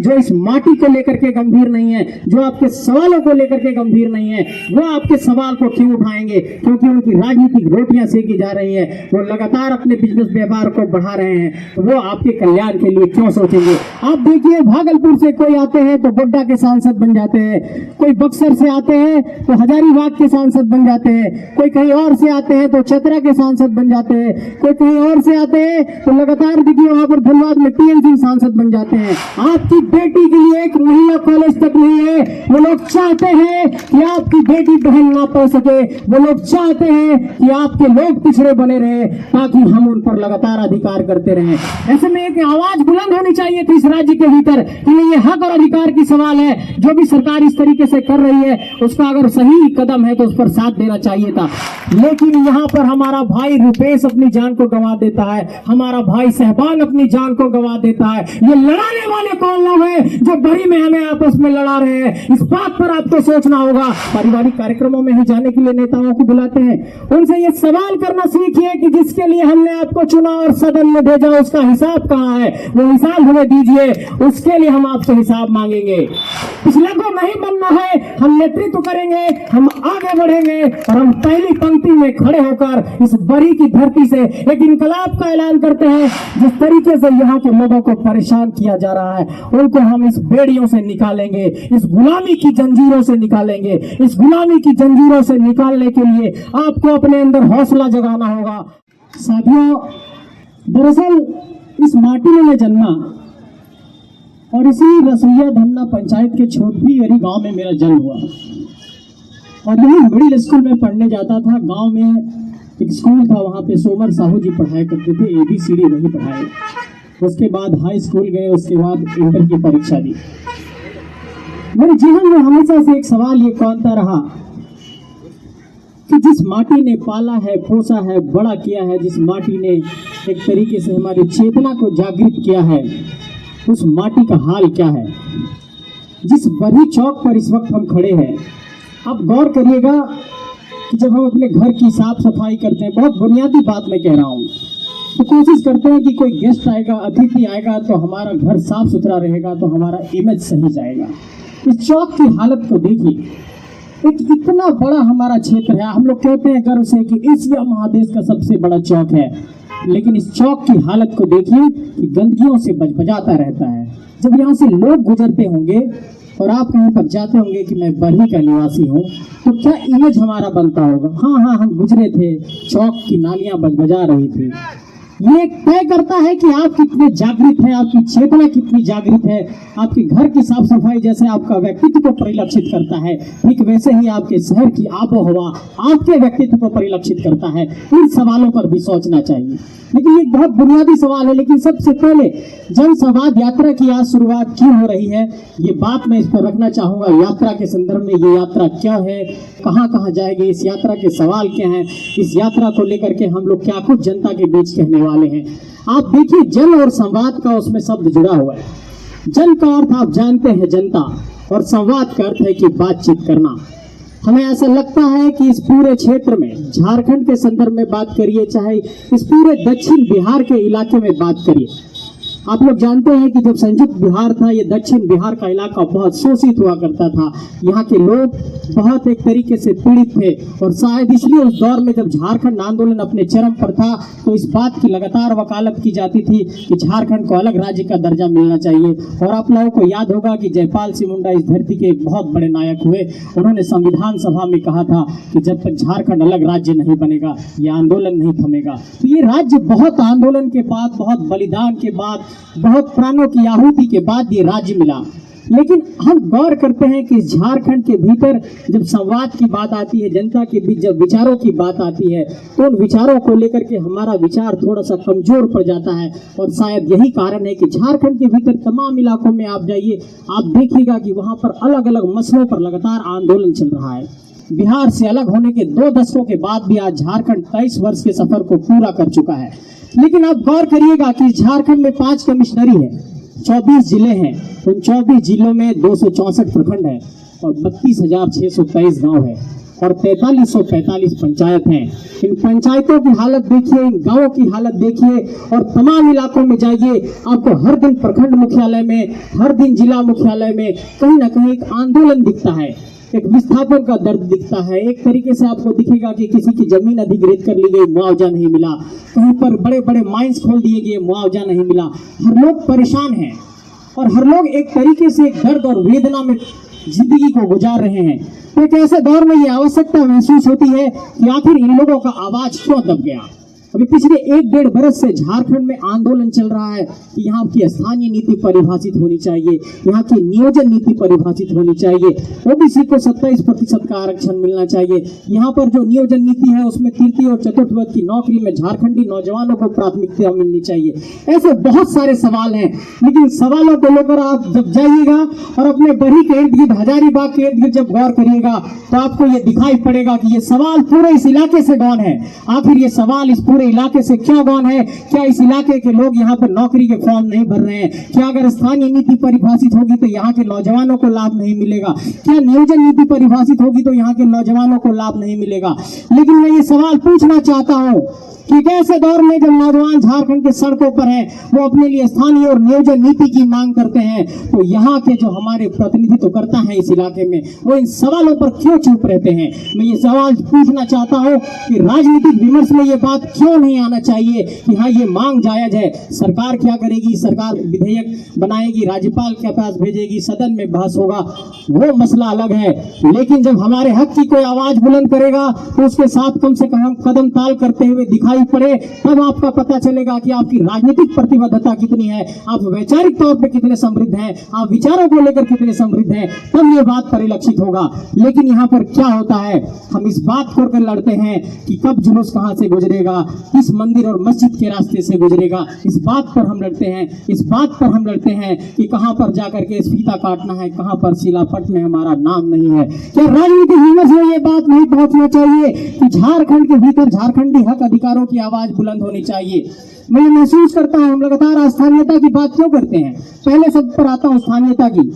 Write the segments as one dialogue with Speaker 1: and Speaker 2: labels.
Speaker 1: जो इस माटी को लेकर के गंभीर नहीं है, जो आपके सवालों को लेकर के गंभीर नहीं है, वो आपके सवाल को क्यों उठाएंगे? क्योंकि उनकी राजनीतिक रोटियां सेकी जा रही है, वो लगातार अपने बिजनेस व्यापार को बढ़ा रहे हैं, तो वो आपके कल्याण के लिए क्यों सोचेंगे? आप देखिए, भागलपुर से कोई आते हैं तो गोड्डा के सांसद बन जाते हैं, कोई बक्सर से आते हैं तो हजारीबाग के सांसद बन जाते हैं, कोई कहीं और से आते हैं तो चतरा के सांसद बन जाते हैं, कोई कहीं और से आते हैं तो लगातार देखिए वहां पर धनबाद में टीएमसी सांसद बन जाते हैं। आपकी बेटी के लिए एक महिला कॉलेज तक नहीं है। वो लोग चाहते हैं कि आपकी बेटी बहन ना पढ़ सके, वो लोग चाहते हैं कि आपके लोग पिछड़े बने रहे ताकि हम उन पर लगातार अधिकार करते रहें। ऐसे में एक आवाज बुलंद होनी चाहिए थी इस राज्य के भीतर कि ये हक और अधिकार की सवाल है। जो भी सरकार इस तरीके से कर रही है उसका अगर सही कदम है तो उस पर साथ देना चाहिए था। लेकिन यहाँ पर हमारा भाई रुपेश अपनी जान को गंवा देता है, हमारा भाई सहबान अपनी जान को गंवा देता है। ये लड़ाने वाले कौन लोग हैं जो बड़ी में हमें आपस में लड़ा रहे हैं? इस बात पर आपको सोचना होगा। पारिवारिक कार्यक्रमों में ही जाने के लिए नेताओं को बुलाते हैं, उनसे ये सवाल करना सीखिए कि जिसके लिए हमने आपको चुना और सदन में भेजा उसका हिसाब कहाँ है? वो हिसाब हमें दीजिए, उसके लिए हम आपसे हिसाब मांगेंगे। पिछले को नहीं बनना है, हम नेतृत्व करेंगे, हम आगे बढ़ेंगे और हम पहली पंक्ति में खड़े होकर इस बरी की धरती से एक इनकलाब का ऐलान करते हैं। जिस तरीके से यहाँ के लोगों को परेशान किया जा रहा है उनको हम इस बेड़ियों से निकालेंगे, इस गुलामी की जंजीरों से निकालेंगे। इस गुलामी की जंजीरों से निकालने के लिए आपको अपने अंदर हौसला जगाना होगा। साथियों, दरअसल इस माटी में जन्मा और इसी रसोइया धमना पंचायत के छोटवीवरी गांव में मेरा जन्म हुआ और यही मिडिल स्कूल में पढ़ने जाता था। गांव में एक स्कूल था, वहां पे सोमर साहू जी पढ़ाया करते थे, ABCD वही पढ़ाए। उसके बाद हाई स्कूल गए, उसके बाद इंटर की परीक्षा दी। मेरे जीवन में हमेशा से एक सवाल ये कौनता रहा कि जिस माटी ने पाला है, पोसा है, बड़ा किया है, जिस माटी ने एक तरीके से हमारी चेतना को जागृत किया है, उस माटी का हाल क्या है? जिस बरी चौक पर इस वक्त हम खड़े हैं, आप गौर करिएगा कि जब हम अपने घर की साफ सफाई करते हैं, बहुत बुनियादी बात मैं कह रहा हूँ, तो कोशिश करते हैं कि कोई गेस्ट आएगा, अतिथि आएगा तो हमारा घर साफ सुथरा रहेगा, तो हमारा इमेज सही जाएगा। इस चौक की हालत को देखिए, एक इतना बड़ा हमारा क्षेत्र है, हम लोग कहते हैं गर्व से कि एशिया महादेश का सबसे बड़ा चौक है, लेकिन इस चौक की हालत को देखिए कि गंदगियों से बजबजाता रहता है। जब यहाँ से लोग गुजरते होंगे और आप कहीं पर जाते होंगे कि मैं बरही का निवासी हूँ, तो क्या इमेज हमारा बनता होगा? हाँ, हम गुजरे थे, चौक की नालियां बजबजा रही थी। ये तय करता है कि आप कितने जागृत हैं, आपकी चेतना कितनी जागृत है। आपके घर की साफ सफाई जैसे आपका व्यक्तित्व को परिलक्षित करता है, ठीक वैसे ही आपके शहर की आबो हवा आपके व्यक्तित्व को परिलक्षित करता है। इन सवालों पर भी सोचना चाहिए। लेकिन ये बहुत बुनियादी सवाल है। लेकिन सबसे पहले जन संवाद यात्रा की आज शुरुआत क्यों हो रही है, ये बात मैं इस पर रखना चाहूंगा। यात्रा के संदर्भ में ये यात्रा क्या है, कहाँ कहाँ जाएगी, इस यात्रा के सवाल क्या हैं, इस यात्रा को लेकर के हम लोग क्या कुछ जनता के बीच कहने वाले हैं। आप देखिए, जन और संवाद का उसमें शब्द जुड़ा हुआ है। जन का अर्थ आप जानते हैं जनता, और संवाद का अर्थ है कि बातचीत करना। हमें ऐसा लगता है कि इस पूरे क्षेत्र में, झारखंड के संदर्भ में बात करिए, चाहे इस पूरे दक्षिण बिहार के इलाके में बात करिए, आप लोग जानते हैं कि जब संयुक्त बिहार था, ये दक्षिण बिहार का इलाका बहुत शोषित हुआ करता था। यहाँ के लोग बहुत एक तरीके से पीड़ित थे और शायद इसलिए उस दौर में जब झारखंड आंदोलन अपने चरम पर था तो इस बात की लगातार वकालत की जाती थी कि झारखंड को अलग राज्य का दर्जा मिलना चाहिए। और आप लोगों को याद होगा कि जयपाल सिंह मुंडा इस धरती के एक बहुत बड़े नायक हुए। उन्होंने संविधान सभा में कहा था कि जब तक झारखंड अलग राज्य नहीं बनेगा ये आंदोलन नहीं थमेगा। तो ये राज्य बहुत आंदोलन के बाद, बहुत बलिदान के बाद, बहुत प्राणों की आहुति के बाद ये राज्य मिला। लेकिन हम गौर करते हैं कि झारखंड के भीतर जब संवाद की बात आती है, जनता के बीच जब विचारों की बात आती है, तो उन विचारों को लेकर के हमारा विचार थोड़ा सा कमजोर पड़ जाता है। और शायद यही कारण है कि झारखंड के भीतर तमाम इलाकों में आप जाइए, आप देखिएगा कि वहां पर अलग अलग मसलों पर लगातार आंदोलन चल रहा है। बिहार से अलग होने के 2 दशकों के बाद भी आज झारखंड 23 वर्ष के सफर को पूरा कर चुका है। लेकिन आप गौर करिएगा कि झारखंड में 5 कमिश्नरी है, 24 जिले हैं, उन 24 जिलों में 264 प्रखंड है और 32,623 गांव है। और 4345 पंचायत हैं। इन पंचायतों की हालत देखिए, इन गांवों की हालत देखिए और तमाम इलाकों में जाइए, आपको हर दिन प्रखंड मुख्यालय में, हर दिन जिला मुख्यालय में कहीं ना कहीं एक आंदोलन दिखता है, एक विस्थापन का दर्द दिखता है। एक तरीके से आपको दिखेगा कि किसी की जमीन अधिग्रहित कर ली गई, मुआवजा नहीं मिला, कहीं पर बड़े बड़े माइंस खोल दिए गए, मुआवजा नहीं मिला। हर लोग परेशान हैं और हर लोग एक तरीके से एक दर्द और वेदना में जिंदगी को गुजार रहे हैं। तो एक ऐसे दौर में ये आवश्यकता महसूस होती है कि आखिर इन लोगों का आवाज क्यों दब गया। अभी पिछले 1-1.5 बरस से झारखंड में आंदोलन चल रहा है कि यहाँ की स्थानीय नीति परिभाषित होनी चाहिए, यहाँ की नियोजन नीति परिभाषित होनी चाहिए, ओबीसी को 27% का आरक्षण मिलना चाहिए, यहाँ पर जो नियोजन नीति है उसमें तृतीय और चतुर्थ वर्ग की नौकरी में झारखंडी नौजवानों को प्राथमिकता मिलनी चाहिए। ऐसे बहुत सारे सवाल हैं, लेकिन सवालों को लेकर आप जब जाइएगा और अपने बड़ी के इर्द गिर्द, हजारीबाग के इर्द गिर्द जब गौर करिएगा तो आपको ये दिखाई पड़ेगा कि ये सवाल पूरे इस इलाके से गौन है। आखिर ये सवाल इस इलाके से क्यों गौन है? क्या इस इलाके के लोग यहाँ पर नौकरी के फॉर्म नहीं भर रहे हैं? क्या अगर स्थानीय नीति परिभाषित होगी तो यहाँ के नौजवानों को लाभ नहीं मिलेगा? क्या नियोजन नीति परिभाषित होगी तो यहाँ के नौजवानों को लाभ नहीं मिलेगा? लेकिन मैं ये सवाल पूछना चाहता हूँ कि कैसे दौर में जब नौजवान झारखंड के सड़कों पर हैं, वो अपने लिए स्थानीय और नियोजन नीति की मांग करते हैं, तो यहाँ के जो हमारे प्रतिनिधित्व करता है इस इलाके में, वो इन सवालों पर क्यों चुप रहते हैं? मैं ये सवाल पूछना चाहता हूँ कि राजनीतिक विमर्श में ये बात क्यों नहीं आना चाहिए कि हाँ ये मांग जायज है। सरकार क्या करेगी? सरकार विधेयक बनाएगी, राज्यपाल के पास भेजेगी, सदन में बहस होगा, वो मसला अलग है। लेकिन जब हमारे हक की कोई आवाज बुलंद करेगा तो उसके साथ कम से कम कदम ताल करते हुए दिखाई पड़े, तब आपका पता चलेगा कि आपकी राजनीतिक प्रतिबद्धता कितनी है, आप वैचारिक तौर पे कितने समृद्ध हैं, आप विचारों को लेकर कितने समृद्ध हैं, तब ये बात परिलक्षित होगा। लेकिन यहाँ पर क्या होता है, हम इस बात को लेकर लड़ते हैं कि कब जुलूस कहाँ से गुजरेगा, किस मंदिर और मस्जिद के रास्ते से गुजरेगा, इस बात पर हम लड़ते हैं। इस बात पर हम लड़ते हैं कि कहां पर जाकर के फीता काटना है, कहां पर शिलापट में हमारा नाम नहीं है। क्या राजनीतिक विमर्श में ये बात नहीं पहुंचना चाहिए कि झारखंड के भीतर झारखंडी हक अधिकारों की आवाज बुलंद होनी चाहिए? मैं ये महसूस करता हूं, हम लगातार स्थानीयता की बात क्यों करते हैं? पहले सब पर आता हूं स्थानीयता की।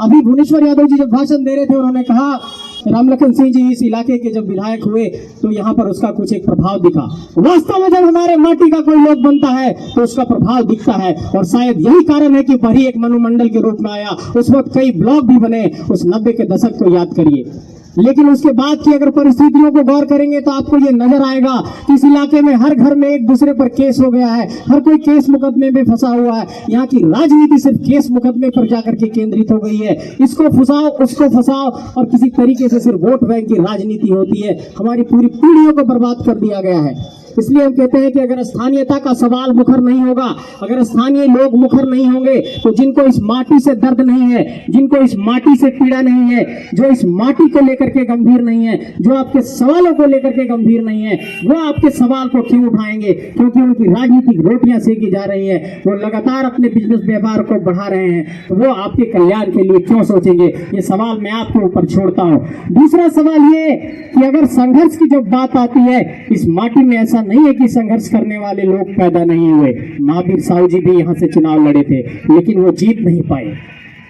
Speaker 1: अभी भुवनेश्वर यादव जी जब भाषण दे रहे थे, उन्होंने कहा रामलखन सिंह जी इस इलाके के जब विधायक हुए तो यहाँ पर उसका कुछ एक प्रभाव दिखा। वास्तव में जब हमारे माटी का कोई लोग बनता है तो उसका प्रभाव दिखता है, और शायद यही कारण है कि बड़ी एक मनुमंडल के रूप में आया। उस वक्त कई ब्लॉक भी बने, उस 90 के दशक को याद करिए। लेकिन उसके बाद की अगर परिस्थितियों को गौर करेंगे तो आपको ये नजर आएगा कि इस इलाके में हर घर में एक दूसरे पर केस हो गया है, हर कोई केस मुकदमे में फंसा हुआ है। यहाँ की राजनीति सिर्फ केस मुकदमे पर जाकर के केंद्रित हो गई है। इसको फंसाओ, उसको फंसाओ, और किसी तरीके से सिर्फ वोट बैंक की राजनीति होती है। हमारी पूरी पीढ़ियों को बर्बाद कर दिया गया है। इसलिए हम कहते हैं कि अगर स्थानीयता का सवाल मुखर नहीं होगा, अगर स्थानीय लोग मुखर नहीं होंगे, तो जिनको इस माटी से दर्द नहीं है, जिनको इस माटी से पीड़ा नहीं है, जो इस माटी को लेकर के गंभीर नहीं है, जो आपके सवालों को लेकर के गंभीर नहीं है, वो आपके सवाल को क्यों उठाएंगे? क्योंकि उनकी राजनीतिक रोटियां सेकी जा रही है, वो लगातार अपने बिजनेस व्यापार को बढ़ा रहे हैं, तो वो आपके कल्याण के लिए क्यों सोचेंगे? ये सवाल मैं आपके ऊपर छोड़ता हूं। दूसरा सवाल ये कि अगर संघर्ष की जब बात आती है, इस माटी में ऐसा नहीं है कि संघर्ष करने वाले लोग पैदा नहीं हुए। महावीर साहू जी भी यहाँ से चुनाव लड़े थे, लेकिन वो जीत नहीं पाए।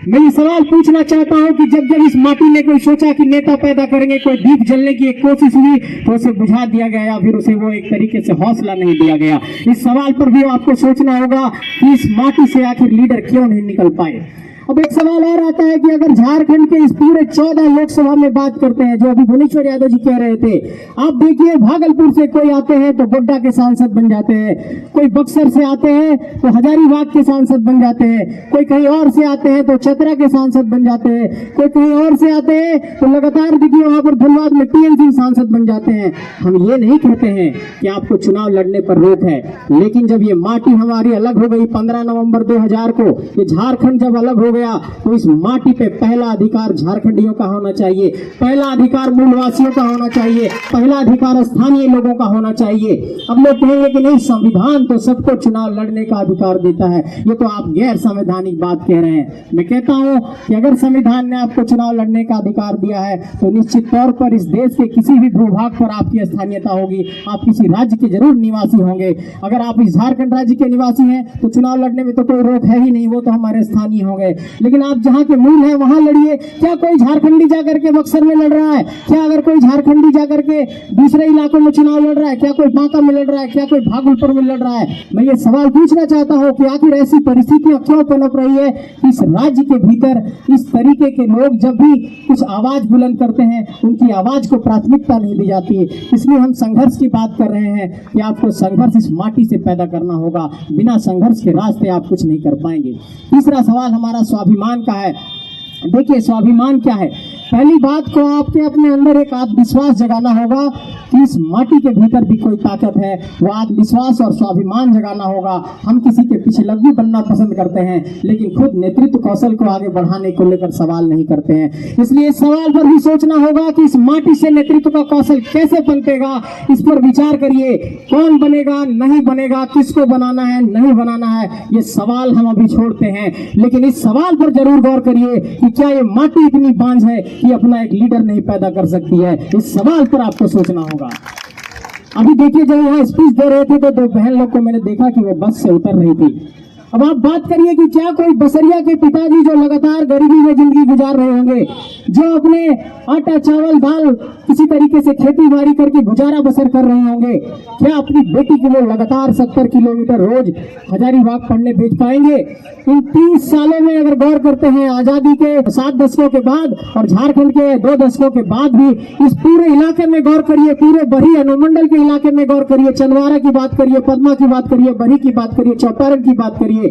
Speaker 1: मैं ये सवाल पूछना चाहता हूं कि जब जब इस माटी ने कोई सोचा कि नेता पैदा करेंगे, कोई दीप जलने की एक कोशिश हुई, तो उसे बुझा दिया गया या फिर उसे वो एक तरीके से हौसला नहीं दिया गया। इस सवाल पर भी आपको सोचना होगा कि इस माटी से आखिर लीडर क्यों नहीं निकल पाए। अब एक सवाल और आता है कि अगर झारखंड के इस पूरे 14 लोकसभा में बात करते हैं, जो अभी भुवनेश्वर यादव जी कह रहे थे, आप देखिए भागलपुर से कोई आते हैं तो गोड्डा के सांसद बन जाते हैं, कोई बक्सर से आते हैं तो हजारीबाग के सांसद बन जाते हैं, कोई कहीं और से आते हैं तो चतरा के सांसद बन जाते हैं, कोई कहीं और से आते हैं तो लगातार देखिए वहां पर धनबाद में टीएमसी सांसद बन जाते हैं। हम ये नहीं कहते हैं कि आपको चुनाव लड़ने पर रोक है, लेकिन जब ये माटी हमारी अलग हो गई 15 नवंबर 2000 को, ये झारखंड जब अलग हो गया, तो इस माटी पे पहला अधिकार झारखंडियों का होना चाहिए, पहला अधिकार मूलवासियों का होना चाहिए, पहला अधिकार स्थानीय लोगों का होना चाहिए। अब लोग कहेंगे कि नहीं, संविधान तो सबको चुनाव लड़ने का अधिकार देता है, ये तो आप गैर संवैधानिक बात कह रहे हैं। मैं कहता हूं कि अगर संविधान ने आपको चुनाव लड़ने का अधिकार दिया है, तो निश्चित तौर पर इस देश के किसी भी भूभाग पर आपकी स्थानीयता होगी, आप किसी राज्य के जरूर निवासी होंगे। अगर आप इस झारखंड राज्य के निवासी हैं तो चुनाव लड़ने में तो कोई रोक है ही नहीं, वो तो हमारे स्थानीय होंगे। लेकिन आप जहाँ के मूल हैं वहां लड़िए। क्या कोई झारखंडी जाकर के बक्सर में लड़ रहा है? क्या अगर कोई झारखंडी जाकर के दूसरे इलाकों में चुनाव लड़ रहा है? क्या कोई बांका में लड़ रहा है? क्या कोई भागलपुर में लड़ रहा है? मैं ये सवाल पूछना चाहता हूँ कि आखिर ऐसी परिस्थितियां क्यों पनप रही है? इस राज्य के भीतर इस तरीके के लोग जब भी कुछ आवाज बुलंद करते हैं, उनकी आवाज को प्राथमिकता नहीं दी जाती है। इसलिए हम संघर्ष की बात कर रहे हैं कि आपको संघर्ष इस माटी से पैदा करना होगा। बिना संघर्ष के रास्ते आप कुछ नहीं कर पाएंगे। तीसरा सवाल हमारा स्वाभिमान का है। देखिए, स्वाभिमान क्या है? पहली बात को आपके अपने अंदर एक आत्मविश्वास जगाना होगा कि इस माटी के भीतर भी कोई ताकत है। वो आत्मविश्वास और स्वाभिमान जगाना होगा। हम किसी के पीछे लग्गी बनना पसंद करते हैं, लेकिन खुद नेतृत्व कौशल को आगे बढ़ाने को लेकर सवाल नहीं करते हैं। इसलिए इस सवाल पर भी सोचना होगा कि इस माटी से नेतृत्व का कौशल कैसे पनपेगा। इस पर विचार करिए। कौन बनेगा, नहीं बनेगा, किसको बनाना है, नहीं बनाना है, ये सवाल हम अभी छोड़ते हैं। लेकिन इस सवाल पर जरूर गौर करिए कि क्या ये माटी इतनी बांझ है कि अपना एक लीडर नहीं पैदा कर सकती है? इस सवाल पर आपको सोचना होगा। अभी देखिए, जब यहाँ स्पीच दे रहे थे तो दो बहन लोग को मैंने देखा कि वो बस से उतर रही थी। अब आप बात करिए कि क्या कोई बसरिया के पिताजी जो लगातार गरीबी में जिंदगी गुजार रहे होंगे, जो अपने आटा चावल दाल किसी तरीके से खेती बाड़ी करके गुजारा बसर कर रहे होंगे, क्या अपनी बेटी को वो लगातार 70 किलोमीटर रोज हजारीबाग पढ़ने भेज पाएंगे? इन 30 सालों में अगर गौर करते हैं, आजादी के 7 दशकों के बाद और झारखंड के 2 दशकों के बाद भी, इस पूरे इलाके में गौर करिए, पूरे बरही अनुमंडल के इलाके में गौर करिए, चंदवारा की बात करिए, पदमा की बात करिए, बरही की बात करिए, चौपारण की बात करिए,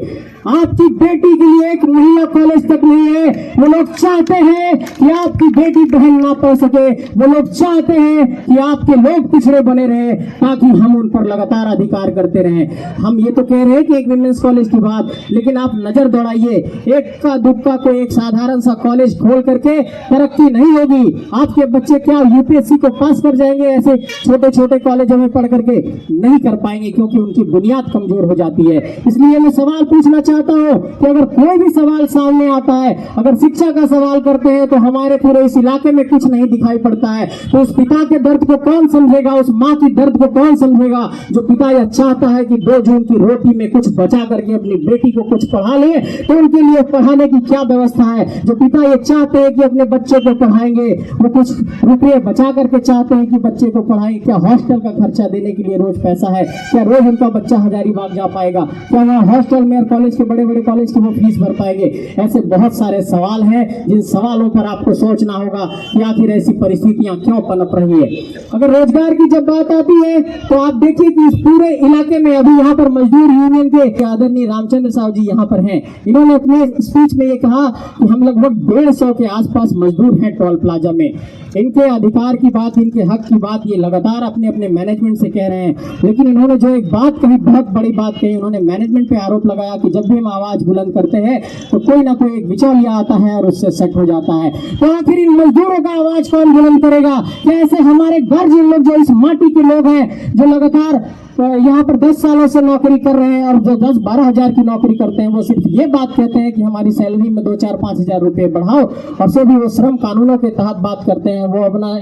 Speaker 1: आपकी बेटी के लिए एक महिला कॉलेज तक नहीं है। वो लोग चाहते हैं कि आपकी बेटी बहन ना पढ़ सके। वो लोग चाहते हैं कि आपके लोग पिछड़े बने रहे ताकि हम उन पर लगातार अधिकार करते रहें। हम ये तो कह रहे हैं कि एक विमेंस कॉलेज की बात, लेकिन आप नजर दौड़ाइए, एक का दुक्का कोई एक साधारण सा कॉलेज खोल करके तरक्की नहीं होगी। आपके बच्चे क्या यूपीएससी को पास कर जाएंगे? ऐसे छोटे छोटे कॉलेजों में पढ़ करके नहीं कर पाएंगे, क्योंकि उनकी बुनियाद कमजोर हो जाती है। इसलिए मैं सवाल पूछना चाहता हूं कि अगर कोई भी सवाल सामने आता है, अगर शिक्षा का सवाल करते हैं, तो हमारे पूरे इस इलाके में कुछ नहीं दिखाई पड़ता है। तो उस पिता के दर्द को कौन समझेगा? उस माँ की दर्द को कौन समझेगा? जो पिता यह चाहता है कि 2 जून की रोटी में कुछ बचा करके अपनी बेटी को कुछ पढ़ा ले, तो उनके लिए पढ़ाने की क्या व्यवस्था है? जो पिता ये चाहते हैं कि अपने बच्चे को पढ़ाएंगे, वो कुछ रुपये बचा करके चाहते हैं कि बच्चे को पढ़ाएंगे, क्या हॉस्टल का खर्चा देने के लिए रोज पैसा है? क्या रोज उनका बच्चा हजारीबाग जा पाएगा? क्या वहाँ हॉस्टल में कॉलेज के बड़े बड़े कॉलेज की वो फीस भर पाएंगे? ऐसे बहुत सारे सवाल हैं जिन सवालों पर आपको सोचना होगा कि आखिर ऐसी परिस्थितियां क्यों पनप रही है। अगर रोजगार की जब बात आती है तो आप देखिए कि इस पूरे इलाके में अभी यहाँ पर मजदूर यूनियन के आदरणीय रामचंद्र साहब जी यहाँ पर हैं। इन्होंने अपने स्पीच में ये कहा कि हम लगभग 150 के आसपास मजदूर हैं टोल प्लाजा में। इनके अधिकार की बात, इनके हक की बात ये लगातार अपने अपने मैनेजमेंट से कह रहे हैं। लेकिन इन्होंने जो एक बात कही, बहुत बड़ी बात कही, उन्होंने मैनेजमेंट पे आरोप लगाया कि जब भी हम आवाज बुलंद करते हैं तो कोई ना कोई एक बिचौलिया आता है और उससे सेट हो जाता है। तो आखिर इन मजदूरों का आवाज कौन बुलंद करेगा? क्या ऐसे हमारे गर्ज लोग जो इस माटी के लोग हैं, जो लगातार यहाँ पर 10 सालों से नौकरी कर रहे हैं और जो 10-12 हजार की नौकरी करते हैं, वो सिर्फ ये बात कहते हैं कि हमारी सैलरी में 2-4-5 हजार रुपए बढ़ाओ, और सो भी वो श्रम कानूनों के तहत बात करते हैं। वो अपना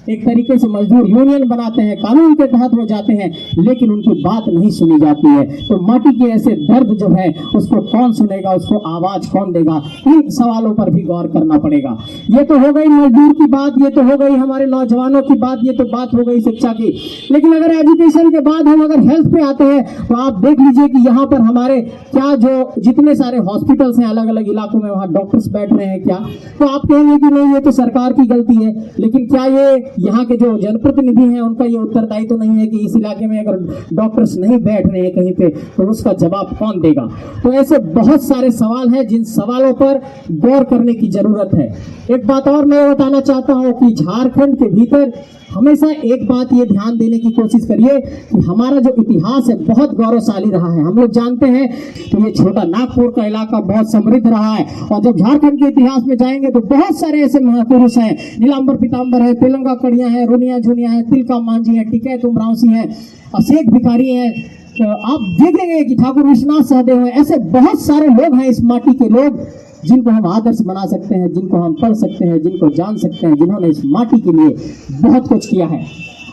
Speaker 1: एक तरीके से मजदूर यूनियन बनाते हैं, कानून के तहत वो जाते हैं, लेकिन उनकी बात नहीं सुनी जाती है। तो माटी के ऐसे दर्द जो है उसको कौन सुनेगा? उसको आवाज कौन देगा? इन सवालों पर भी गौर करना पड़ेगा। ये तो हो गई मजदूर की बात, ये तो हो गई हमारे नौजवानों की बात, ये तो बात हो गई शिक्षा की। लेकिन अगर एजुकेशन के बाद हम अगर हेल्थ पे आते हैं तो आप देख लीजिए कि यहाँ पर हमारे क्या जो जितने सारे हॉस्पिटल्स हैं अलग अलग इलाकों में, वहाँ डॉक्टर्स बैठ रहे हैं क्या? तो आप कहेंगे कि नहीं, ये तो सरकार की गलती है। लेकिन क्या ये यहाँ के जो जनप्रतिनिधि हैं उनका ये उत्तरदायित्व तो नहीं है कि इस इलाके में अगर डॉक्टर्स नहीं बैठ रहे हैं कहीं पे तो उसका जवाब कौन देगा? तो ऐसे बहुत सारे सवाल हैं जिन सवालों पर गौर करने की जरूरत है। एक बात और मैं बताना चाहता हूँ कि झारखंड के भीतर हमेशा एक बात ये ध्यान देने की कोशिश करिए कि हमारा जो इतिहास है बहुत गौरवशाली रहा है। हम लोग जानते हैं कि ये छोटा नागपुर का इलाका बहुत समृद्ध रहा है, और जब झारखंड के इतिहास में जाएंगे तो बहुत सारे ऐसे महापुरुष हैं, नीलांबर पीताम्बर है, तेलंगा कड़िया है, रोनिया झुनिया है, तिलका मांझी है, टिकैत उमरावसी है, अशेख भिखारी है, तो आप देखेंगे कि ठाकुर विश्वनाथ सहदेव है। ऐसे बहुत सारे लोग हैं इस माटी के लोग जिनको हम आदर्श बना सकते हैं, जिनको हम पढ़ सकते हैं, जिनको जान सकते हैं, जिन्होंने इस माटी के लिए बहुत कुछ किया है।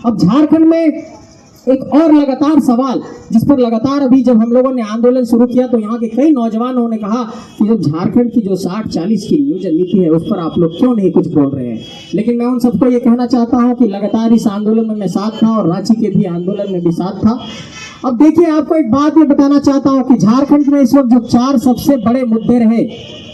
Speaker 1: अब झारखंड में एक और लगातार सवाल जिस पर लगातार अभी जब हम लोगों ने आंदोलन शुरू किया तो यहाँ के कई नौजवानों ने कहा कि जो झारखंड की जो 60-40 की नियोजन नीति है उस पर आप लोग क्यों नहीं कुछ बोल रहे हैं। लेकिन मैं उन सबको ये कहना चाहता हूँ कि लगातार इस आंदोलन में मैं साथ था और रांची के भी आंदोलन में भी साथ था। अब देखिए, आपको एक बात ये बताना चाहता हूँ कि झारखंड में इस वक्त जो 4 सबसे बड़े मुद्दे रहे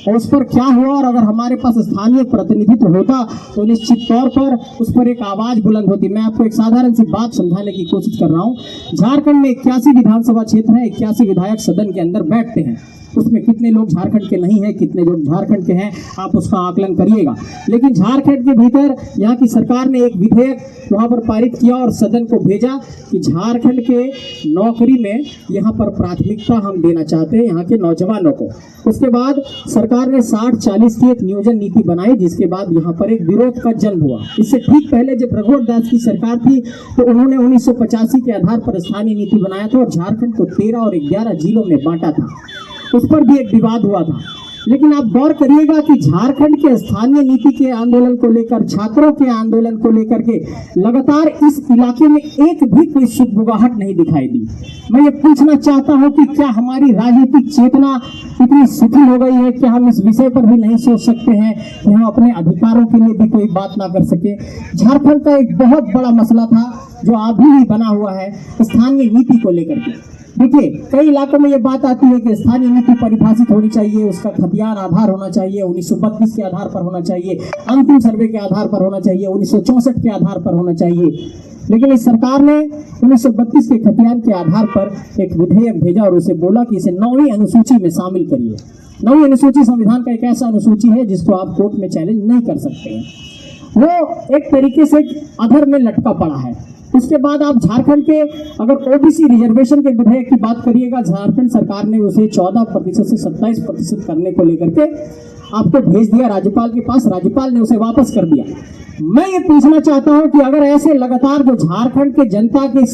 Speaker 1: और उस पर क्या हुआ, और अगर हमारे पास स्थानीय प्रतिनिधित्व होता तो निश्चित तौर पर उस पर एक आवाज बुलंद होती। मैं आपको एक साधारण सी बात समझाने की कोशिश कर रहा हूँ। झारखंड में 81 विधानसभा क्षेत्र है, 81 विधायक सदन के अंदर बैठते हैं। उसमें कितने लोग झारखंड के नहीं है, कितने लोग झारखंड के हैं, आप उसका आकलन करिएगा। लेकिन झारखंड के भीतर यहाँ की सरकार ने एक विधेयक वहाँ पर पारित किया और सदन को भेजा कि झारखंड के नौकरी में यहाँ पर प्राथमिकता हम देना चाहते हैं यहाँ के नौजवानों को। उसके बाद सरकार ने 60-40 की एक नियोजन नीति बनाई, जिसके बाद यहाँ पर एक विरोध का जन्म हुआ। इससे ठीक पहले जब रघुवर दास की सरकार थी तो उन्होंने 1985 के आधार पर स्थानीय नीति बनाया था और झारखंड को 13 और 11 जिलों में बांटा था। उस पर भी एक विवाद हुआ था। लेकिन आप गौर करिएगा कि झारखंड के स्थानीय नीति के आंदोलन को लेकर, छात्रों के आंदोलन को लेकर के लगातार इस इलाके में एक भी कोई सुगबुगाहट नहीं दिखाई दी। मैं ये पूछना चाहता हूं कि क्या हमारी राजनीतिक चेतना इतनी शिथिल हो गई है कि हम इस विषय पर भी नहीं सोच सकते हैं कि हम अपने अधिकारों के लिए भी कोई बात ना कर सके। झारखंड का एक बहुत बड़ा मसला था जो अभी भी बना हुआ है स्थानीय नीति को लेकर के। देखिए, कई इलाकों में ये बात आती है कि स्थानीय नीति परिभाषित होनी चाहिए, उसका खतियान आधार होना चाहिए, 1932 के आधार पर होना चाहिए, अंतिम सर्वे के आधार पर होना चाहिए, 1964 के आधार पर होना चाहिए। लेकिन इस सरकार ने 1932 के खतियान के आधार पर एक विधेयक भेजा और उसे बोला कि इसे 9वीं अनुसूची में शामिल करिए। 9वीं अनुसूची संविधान का एक ऐसा अनुसूची है जिसको आप कोर्ट में चैलेंज नहीं कर सकते हैं। वो एक तरीके से अधर में लटका पड़ा है। उसके बाद आप झारखंड के अगर ओबीसी रिजर्वेशन के विधेयक की बात करिएगा, झारखंड सरकार ने उसे 14% से 27% करने को लेकर के आपको भेज दिया राज्यपाल के पास। राज्यपाल ने उसे वापस कर दिया। मैं ये पूछना चाहता हूं कि अगर ऐसे लगातार जो झारखंड के जनता के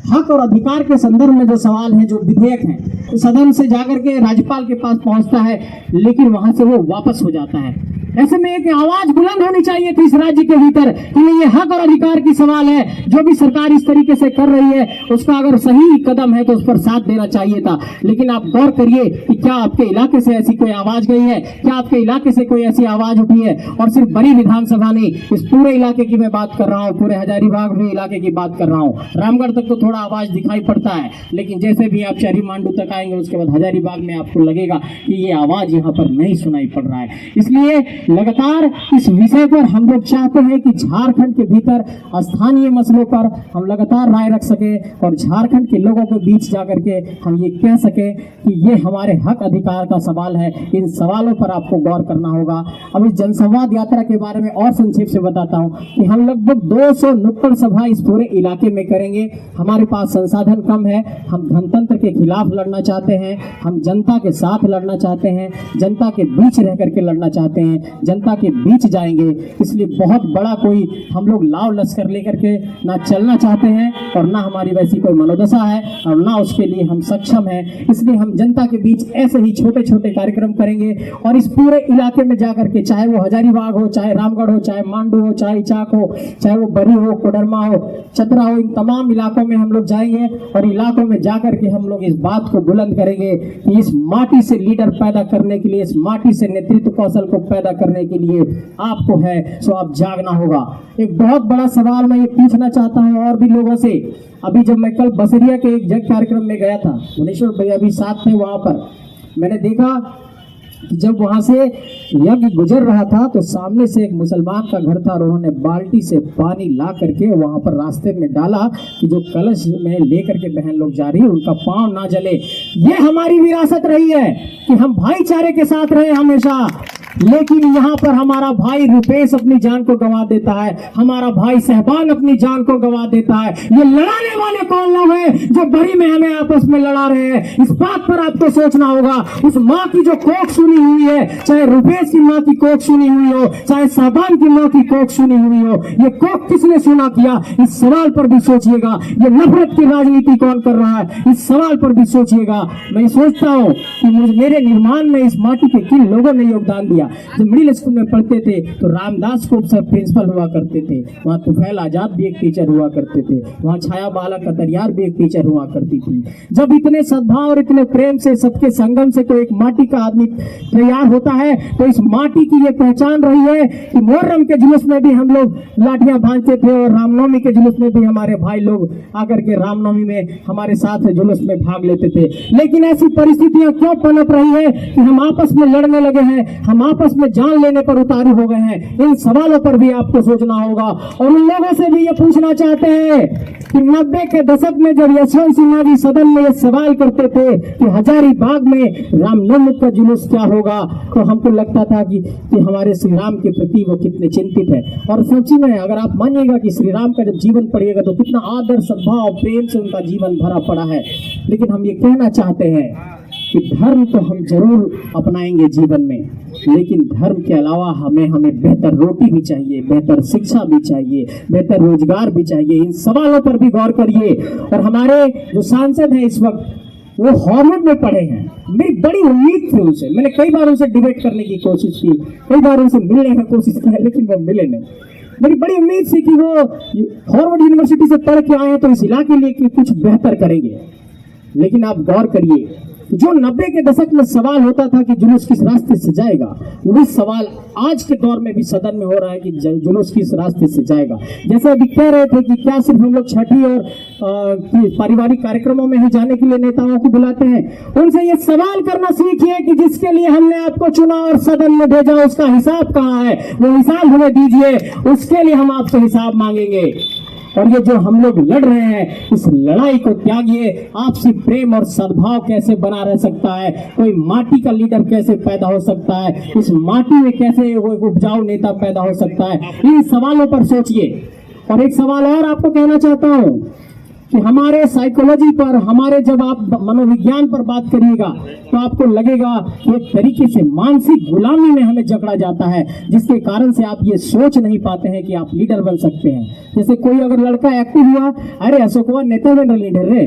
Speaker 1: हक और अधिकार के संदर्भ में जो सवाल है, जो विधेयक है, तो सदन से जाकर के राज्यपाल के पास पहुंचता है लेकिन वहां से वो वापस हो जाता है। ऐसे में एक आवाज बुलंद होनी चाहिए थी इस राज्य के भीतर कि ये हक और अधिकार की सवाल है। जो भी सरकार इस तरीके से कर रही है उसका अगर सही कदम है तो उस पर साथ देना चाहिए था। लेकिन आप गौर करिए कि क्या आपके इलाके से ऐसी कोई आवाज गई है, क्या आपके इलाके से कोई ऐसी आवाज उठी है। और सिर्फ बड़ी विधानसभा नहीं, इस पूरे इलाके की मैं बात कर रहा हूँ, पूरे हजारीबाग में इलाके की बात कर रहा हूँ। रामगढ़ तक तो थोड़ा आवाज दिखाई पड़ता है, लेकिन जैसे भी आप चरी मांडू तक आएंगे उसके बाद हजारीबाग में आपको लगेगा कि ये आवाज यहाँ पर नहीं सुनाई पड़ रहा है। इसलिए लगातार इस विषय पर हम लोग चाहते हैं कि झारखंड के भीतर स्थानीय मसलों पर हम लगातार राय रख सके और झारखंड के लोगों के बीच जाकर के हम ये कह सके कि ये हमारे हक अधिकार का सवाल है। इन सवालों पर आपको गौर करना होगा। अब इस जनसंवाद यात्रा के बारे में और संक्षेप से बताता हूँ कि हम लगभग 200 नुक्कड़ सभा इस पूरे इलाके में करेंगे। हमारे पास संसाधन कम है, हम धनतंत्र के खिलाफ लड़ना चाहते हैं, हम जनता के साथ लड़ना चाहते हैं, जनता के बीच रह करके लड़ना चाहते हैं, जनता के बीच जाएंगे। इसलिए बहुत बड़ा कोई हम लोग लाव लश्कर लेकर के ना चलना चाहते हैं और ना हमारी वैसी कोई मनोदशा है और ना उसके लिए हम सक्षम हैं। इसलिए हम जनता के बीच ऐसे ही छोटे छोटे कार्यक्रम करेंगे और इस पूरे इलाके में जाकर के, चाहे वो हजारीबाग हो, चाहे रामगढ़ हो, चाहे मांडू हो, चाहे इचाक हो, चाहे वो बरी हो, कोडरमा हो, चतरा हो, इन तमाम इलाकों में हम लोग जाएंगे और इलाकों में जाकर के हम लोग इस बात को बुलंद करेंगे कि इस माटी से लीडर पैदा करने के लिए, इस माटी से नेतृत्व कौशल को पैदा करने के लिए आपको है सो आप जागना होगा। एक बहुत बड़ा सवाल मैं ये पूछना चाहता हूं और भी लोगों से। अभी जब मैं कल बसरिया के एक जग कार्यक्रम में गया था, मुनीश्वर भैया भी साथ थे, वहां पर मैंने देखा कि जब वहां से यज्ञ गुजर रहा था तो सामने से एक मुसलमान का घर था और उन्होंने बाल्टी से पानी ला करके वहां पर रास्ते में डाला कि जो कलश में लेकर के बहन लोग जा रही है उनका पांव ना जले। ये हमारी विरासत रही है कि हम भाईचारे के साथ रहे हमेशा। लेकिन यहाँ पर हमारा भाई रुपेश अपनी जान को गंवा देता है, हमारा भाई सहबान अपनी जान को गंवा देता है। ये लड़ाने वाले कौन लोग हैं जो बड़ी में हमें आपस में लड़ा रहे हैं? इस बात पर आपको सोचना होगा। उस माँ की जो कोख सुनी हुई है, चाहे रुपेश की माँ की कोख सुनी हुई हो, चाहे सहबान की माँ की कोख सुनी हुई हो, ये कोख किसने सुना किया? इस सवाल पर भी सोचिएगा। ये नफरत की राजनीति कौन कर रहा है? इस सवाल पर भी सोचिएगा। मैं सोचता हूँ कि मेरे निर्माण में इस माटी के किन लोगों ने योगदान दिया। दिया। जब मिडिल स्कूल में पढ़ते थे तो रामदास को सर प्रिंसिपल हुआ करते थे, वहाँ तुफैल आजाद भी एक टीचर हुआ करते थे, वहाँ छाया बाला कतरियार भी एक टीचर हुआ करती थी। जब इतने सद्भाव और इतने प्रेम से सबके संगम से कोई एक माटी का आदमी तैयार होता है तो इस माटी की ये पहचान रही है कि मुहर्रम के जुलूस में भी हम लोग लाठियां भांजते थे और रामनवमी के जुलूस में भी हमारे भाई लोग आकर के रामनवमी में हमारे साथ जुलूस में भाग लेते थे। लेकिन ऐसी परिस्थितियां क्यों पनप रही है कि हम आपस में लड़ने लगे हैं, हम आपस में जान लेने पर उतारू हो गए हैं? इन सवालों पर भी आपको सोचना होगा और उन लोगों से भी ये पूछना चाहते हैं कि 90 के दशक में जब यशवंत सिन्हा जी सदन में ये सवाल करते थे कि हजारीबाग में रामनवमी का जुलूस क्या होगा, तो हमको लगता था कि हमारे श्री राम के प्रति वो कितने चिंतित है। और सच्ची में अगर आप मानिएगा कि श्री राम का जब जीवन पढ़िएगा तो कितना आदर सद्भाव प्रेम से उनका जीवन भरा पड़ा है। लेकिन हम ये कहना चाहते हैं कि धर्म तो हम जरूर अपनाएंगे जीवन में, लेकिन धर्म के अलावा हमें बेहतर रोटी भी चाहिए, बेहतर शिक्षा भी चाहिए, बेहतर रोजगार भी चाहिए। इन सवालों पर भी गौर करिए। और हमारे जो सांसद हैं इस वक्त वो हार्वर्ड में पढ़े हैं। मेरी बड़ी उम्मीद थी उनसे, मैंने कई बार उनसे डिबेट करने की कोशिश की, कई बार उनसे मिलने की कोशिश की, लेकिन वो मिले नहीं। मेरी बड़ी उम्मीद थी कि वो हार्वर्ड यूनिवर्सिटी से पढ़ के आए हैं तो इस इलाके के लिए कुछ बेहतर करेंगे। लेकिन आप गौर करिए, जो 90 के दशक में सवाल होता था कि जुलूस किस रास्ते से जाएगा, वही सवाल आज के दौर में भी सदन में हो रहा है कि जुलूस किस रास्ते से जाएगा। जैसे अभी कह रहे थे कि क्या सिर्फ हम लोग छठी और पारिवारिक कार्यक्रमों में ही जाने के लिए नेताओं को बुलाते हैं। उनसे ये सवाल करना सीखिए कि जिसके लिए हमने आपको चुना और सदन में भेजा उसका हिसाब कहाँ है, वो हिसाब हमें दीजिए, उसके लिए हम आपसे हिसाब मांगेंगे। और ये जो हम लोग लड़ रहे हैं इस लड़ाई को त्यागिए। आपसी प्रेम और सद्भाव कैसे बना रह सकता है, कोई माटी का लीडर कैसे पैदा हो सकता है, इस माटी में कैसे वो उपजाऊ नेता पैदा हो सकता है, इन सवालों पर सोचिए। और एक सवाल और आपको कहना चाहता हूं कि हमारे साइकोलॉजी पर, हमारे जब आप मनोविज्ञान पर बात करिएगा तो आपको लगेगा कि एक तरीके से मानसिक गुलामी में हमें जकड़ा जाता है, जिसके कारण से आप ये सोच नहीं पाते हैं कि आप लीडर बन सकते हैं। जैसे कोई अगर लड़का एक्टिव हुआ, अरे अशोकवा नेता बन रही लीडर रे,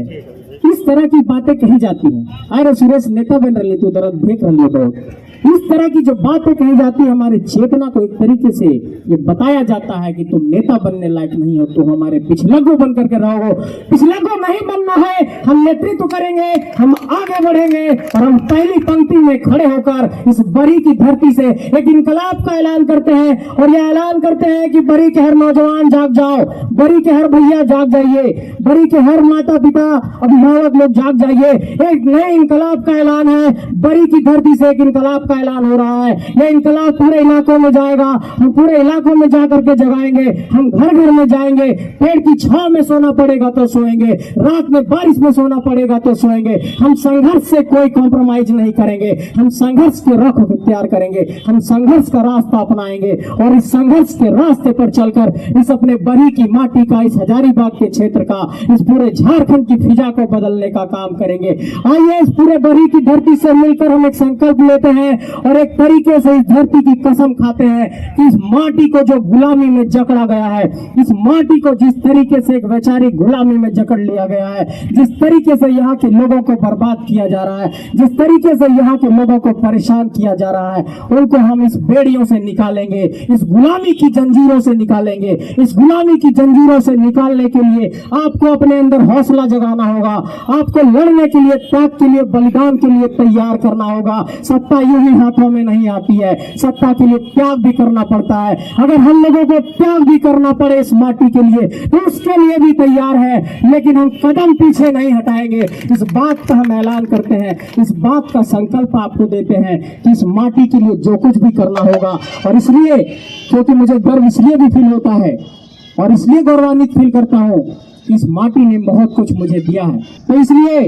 Speaker 1: इस तरह की बातें कही जाती हैं। अरे सुरेश नेता बन रही तू दर्द देख रही है बहुत, इस तरह की जो बातें कही जाती है हमारे चेतना को एक तरीके से ये बताया जाता है कि तुम नेता बनने लायक नहीं हो, तुम हमारे पिछलग्गू बन करके रहोगे। पिछलग्गू नहीं बनना है, हम नेतृत्व करेंगे, हम आगे बढ़ेंगे और हम पहली पंक्ति में खड़े होकर इस बरी की धरती से एक इनकलाब का ऐलान करते हैं। और यह ऐलान करते हैं कि बरी के हर नौजवान जाग जाओ, बरी के हर भैया जाग जाइए, बरी के हर माता पिता अभिभावक लोग जाग जाइए। एक नए इनकलाब का ऐलान है, बरी की धरती से एक इनकलाब का ऐलान हो रहा है। ये इनकलाब पूरे इलाकों में जाएगा, हम पूरे इलाकों में जाकर के जगाएंगे, हम घर घर में जाएंगे। पेड़ की छांव में सोना पड़ेगा तो सोएंगे, रात में बारिश में सोना पड़ेगा तो सोएंगे। हम संघर्ष से कोई कॉम्प्रोमाइज नहीं करेंगे, हम संघर्ष के रुख इख्तियार करेंगे, हम संघर्ष का रास्ता अपनाएंगे और इस संघर्ष के रास्ते पर चलकर इस अपने बरी की माटी का, इस हजारीबाग के क्षेत्र का, इस पूरे झारखंड की फिजा को बदलने का काम करेंगे। आइए इस पूरे बरी की धरती से मिलकर हम एक संकल्प लेते हैं और एक तरीके से इस धरती की कसम खाते हैं कि इस माटी को जो गुलामी में जकड़ा गया है, इस माटी को जिस तरीके से एक वैचारिक गुलामी में जकड़ लिया गया है, जिस तरीके से यहाँ के लोगों को बर्बाद किया जा रहा है, जिस तरीके से यहाँ के लोगों को परेशान किया जा रहा है, उनको हम इस बेड़ियों से निकालेंगे, इस गुलामी की जंजीरों से निकालेंगे। इस गुलामी की जंजीरों से निकालने के लिए आपको अपने अंदर हौसला जगाना होगा, आपको लड़ने के लिए, त्याग के लिए, बलिदान के लिए तैयार करना होगा। सत्ता यूं ही हाथों में नहीं आती है, सत्ता के लिए त्याग भी करना पड़ता है। अगर हम लोगों को त्याग भी करना पड़े इस माटी के लिए तो उसके लिए भी तैयार है, लेकिन हम कदम पीछे नहीं हटाएंगे। इस बात का हम ऐलान करते हैं, इस बात का संकल्प आपको देते हैं कि इस माटी के लिए जो कुछ भी करना होगा। और इसलिए, क्योंकि मुझे गर्व इसलिए भी फील होता है और इसलिए गौरवान्वित फील करता हूँ कि इस माटी ने बहुत कुछ मुझे दिया है। तो इसलिए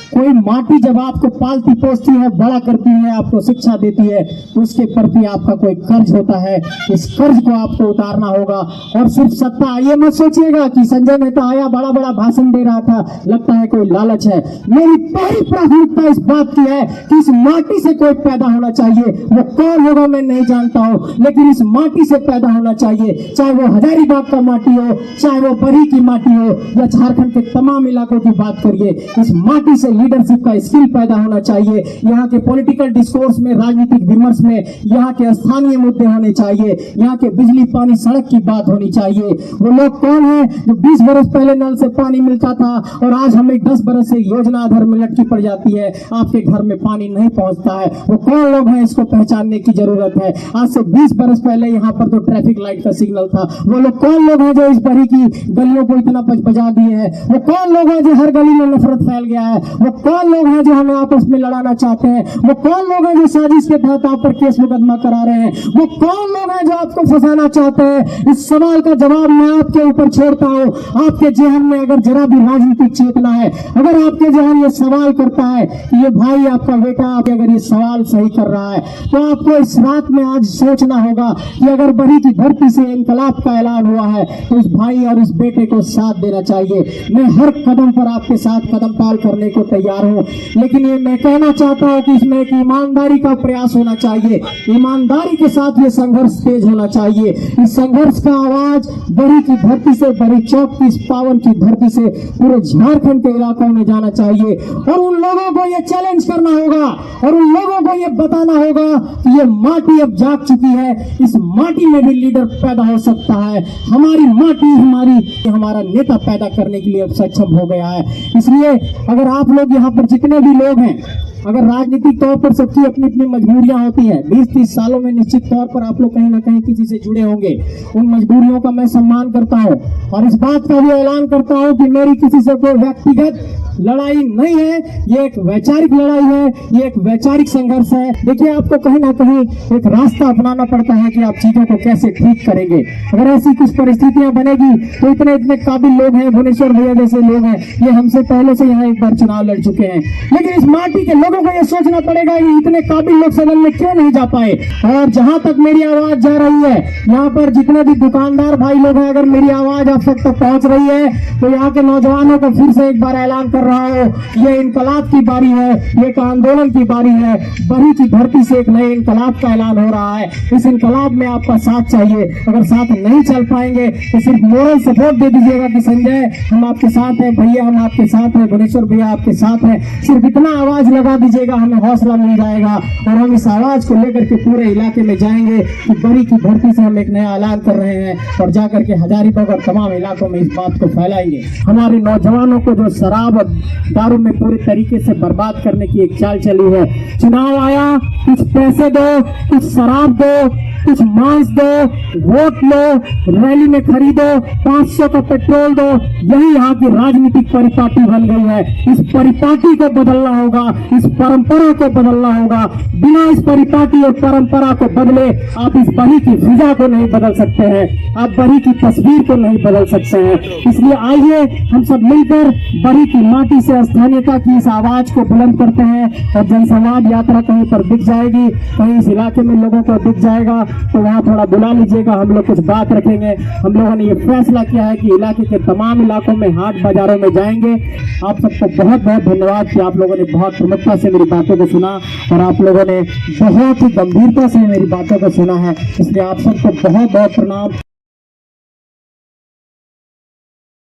Speaker 1: कोई माटी जब आपको पालती पोसती है, बड़ा करती है, आपको शिक्षा देती है, तो उसके प्रति आपका कोई कर्ज होता है। इस कर्ज को आपको उतारना होगा। और सिर्फ सत्ता, ये मत सोचिएगा कि संजय मेहता आया बड़ा बड़ा भाषण दे रहा था, लगता है कोई लालच है। मेरी पहली प्राथमिकता इस बात की है कि इस माटी से कोई पैदा होना चाहिए। वो कौन होगा मैं नहीं जानता हूँ, लेकिन इस माटी से पैदा होना चाहिए। चाहे वो हजारीबाग का माटी हो, चाहे वो बरी की माटी हो, या झारखंड के तमाम इलाकों की बात करिए, इस माटी से लीडरशिप का स्किल पैदा होना चाहिए, यहाँ के पॉलिटिकल डिस्कोर्स में, राजनीतिक विमर्श में यहाँ के स्थानीय मुद्दे होने चाहिए, यहाँ के बिजली पानी सड़क की बात होनी चाहिए। वो लोग कौन है जो 20 बरस पहले नल से पानी मिलता था और आज हमें 10 बरस से योजना आधार में लटकी पड़ जाती है, आपके घर में पानी नहीं पहुंचता है। वो कौन लोग हैं, इसको पहचानने की जरूरत है। आज से 20 बरस पहले यहाँ पर तो ट्रैफिक लाइट का सिग्नल था। वो लोग कौन लोग हैं जो इस बड़ी की गलियों को इतना बजा दिए हैं? वो कौन लोग हैं जो हर गली में नफरत फैल गया है? वो कौन लोग हैं जो हमें आपस में लड़ाना चाहते हैं? वो कौन लोग हैं जो साजिश के तहत आप पर केस मुकदमा करा रहे हैं? वो कौन लोग हैं जो आपको फंसाना चाहते हैं? इस सवाल का जवाब मैं आपके ऊपर छोड़ता हूँ। आपके जहन में अगर जरा भी राजनीतिक चेतना है, अगर आपके जहन ये सवाल करता है कि ये भाई आपका बेटा अगर ये सवाल सही कर रहा है, तो आपको इस रात में आज सोचना होगा कि अगर बरी की धरती से इनकलाब का ऐलान हुआ है तो इस भाई और इस बेटे को साथ देना चाहिए। मैं हर कदम पर आपके साथ कदम ताल करने को तैयार हूँ, लेकिन ये मैं कहना चाहता हूँ कि इसमें एक ईमानदारी का प्रयास होना चाहिए। ईमानदारी के साथ ये संघर्ष तेज होना चाहिए। इस संघर्ष का आवाज बरी की धरती से, बरी चौक की इस पावन की धरती से पूरे झारखंड के इलाकों में जाना चाहिए और उन लोगों को ये चैलेंज करना होगा और उन लोगों को ये बताना होगा कि ये माटी अब जाग चुकी है, इस माटी में भी लीडर पैदा हो सकता है। हमारी माटी हमारा नेता पैदा करने के लिए अब सक्षम हो गया है। इसलिए अगर आप लोग यहाँ पर जितने भी लोग हैं, अगर राजनीतिक तौर पर सबकी अपनी अपनी मजबूरियां होती हैं, 20-30 सालों में निश्चित तौर पर आप लोग कहीं ना कहीं किसी से जुड़े होंगे, उन मजबूरियों का मैं सम्मान करता हूं और इस बात का भी ऐलान करता हूं कि मेरी किसी से कोई व्यक्तिगत लड़ाई नहीं है, ये एक वैचारिक लड़ाई है, ये एक वैचारिक संघर्ष है। देखिए, आपको कहीं ना कहीं एक रास्ता अपनाना पड़ता है कि आप चीजों को कैसे ठीक करेंगे। अगर ऐसी कुछ परिस्थितियां बनेगी तो इतने काबिल लोग हैं, भुवनेश्वर भैया जैसे लोग हैं, ये हमसे पहले से यहाँ एक बार चुनाव लड़ चुके हैं, लेकिन इस माटी के लोगों को ये सोचना पड़ेगा कि इतने काबिल लोग सदन में क्यों नहीं जा पाए। और जहां तक मेरी आवाज जा रही है, यहाँ पर जितने भी दुकानदार भाई लोग हैं, अगर मेरी आवाज आप तक पहुंच रही है तो यहाँ के नौजवानों को फिर से एक बार ऐलान कर रहा हूं, ये इनकलाब की बारी है, ये एक आंदोलन की बारी है। बरी की धरती से एक नए इनकलाब का ऐलान हो रहा है। इस इनकलाब में आपका साथ चाहिए। अगर साथ नहीं चल पाएंगे तो सिर्फ मोरल सपोर्ट दे दीजिएगा कि संजय हम आपके साथ हैं, भैया हम आपके साथ हैं, भुवनेश्वर भैया आपके साथ हैं। सिर्फ इतना आवाज लगा दीजिएगा, हमें हौसला मिल जाएगा और हम इस आवाज को लेकर के पूरे इलाके में जाएंगे कि बरी की धरती से हम एक नया ऐलान कर रहे हैं और जाकर के हजारीबाग और तमाम इलाकों में इस बात को फैलाएंगे। हमारे नौजवानों को जो शराब और दारू में पूरे तरीके से बर्बाद करने की एक चाल चली है, चुनाव आया, कुछ पैसे दो, कुछ शराब दो, कुछ मांस दो, वोट लो, रैली में खरीदो, 500 का पेट्रोल दो, यही यहाँ की राजनीतिक परिपाटी बन गई है। इस परिपाटी को बदलना होगा, इस परंपरा को बदलना होगा। बिना इस परिपाटी और परंपरा को बदले आप इस बरी की फिजा को नहीं बदल सकते हैं, आप बरी की तस्वीर को नहीं बदल सकते हैं। इसलिए आइए हम सब मिलकर बरी की माटी से स्थानीयता की इस आवाज को बुलंद करते हैं और जनसंवाद यात्रा कहीं पर दिख जाएगी, कहीं इस इलाके में लोगों को दिख जाएगा तो वहाँ थोड़ा बुला लीजिएगा, हम लोग कुछ बात रखेंगे। हम लोगों ने ये फैसला किया है कि इलाके के तमाम इलाकों में हाट बाजारों में जाएंगे। आप सबको बहुत बहुत धन्यवाद कि आप लोगों ने बहुत प्रमुखता से मेरी बातों को सुना और आप लोगों ने बहुत ही गंभीरता से मेरी बातों को सुना है, इसलिए आप सबको बहुत बहुत प्रणाम।